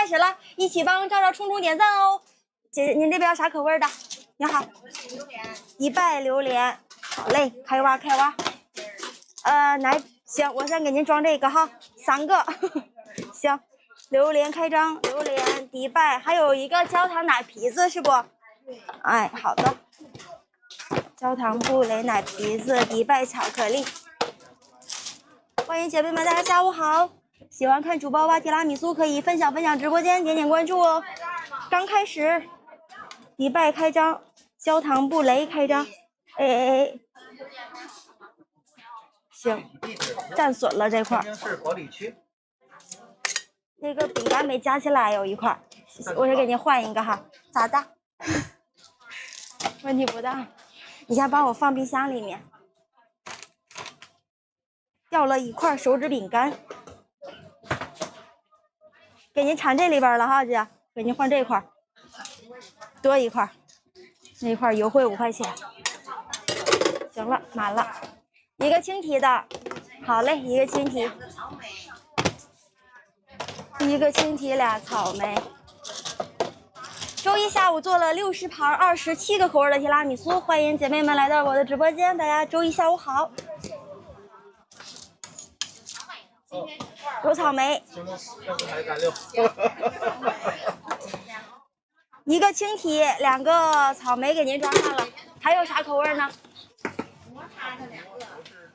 开始了，一起帮赵赵冲冲点赞哦。姐姐，您这边要啥口味的？你好，迪拜榴莲，好嘞，开挖开挖。来，行，我先给您装这个哈，3个，行。榴莲开张，榴莲迪拜，还有一个焦糖奶皮子是不？哎，好的。焦糖布雷奶皮子，迪拜巧克力。欢迎姐妹们，大家下午好。喜欢看主播挖提拉米苏，可以分享直播间，点关注哦。刚开始，迪拜开张，焦糖布雷开张。哎，行，占损了这块。那个饼干没夹起来，有一块，我是给您换一个哈，咋的？问题不大，你先帮我放冰箱里面。掉了一块手指饼干，给您缠这里边了哈，姐，给您换这块，多一块，那一块邮费5块钱。行了，满了，一个青提的，好嘞，一个青提。一个青提，2草莓。周一下午做了60盘27个口味的提拉米苏，欢迎姐妹们来到我的直播间，大家周一下午好。有草莓，一个青提，2个草莓给您装上了，还有啥口味呢？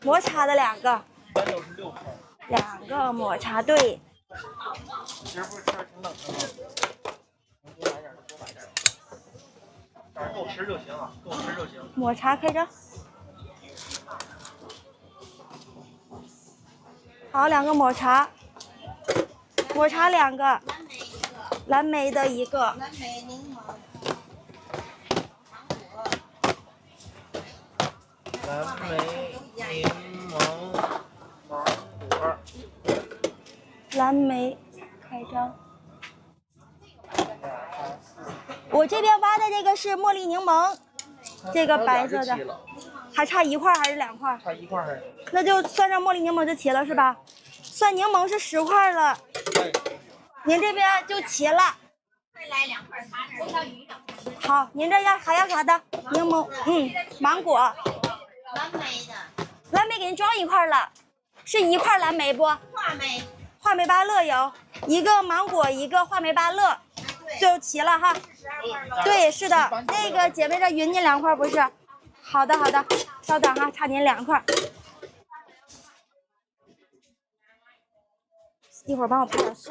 抹茶的2个，2个抹茶，对。其实不是天儿挺冷的吗？能多买点就多买点，但是够吃就行啊，够吃就行。抹茶开张，好，2个抹茶，抹茶2个，蓝莓的1个，蓝莓柠檬，蓝莓、柠檬、芒果。蓝莓开张。我这边挖的这个是茉莉柠檬，这个白色的，还差1块还是2块？差1块还是？那就算上茉莉柠檬就齐了是吧？算柠檬是10块了，您这边就齐了。再来2块茶点，小鱼的。好，您这还要啥的？柠檬，芒果。蓝莓的。蓝莓给您装1块了，是1块蓝莓不？话梅。话梅芭乐有1个芒果，1个话梅芭乐，就齐了哈。对，是的，那个姐妹这匀您2块不是？好的，稍等哈，差您2块。一会儿帮我拍点。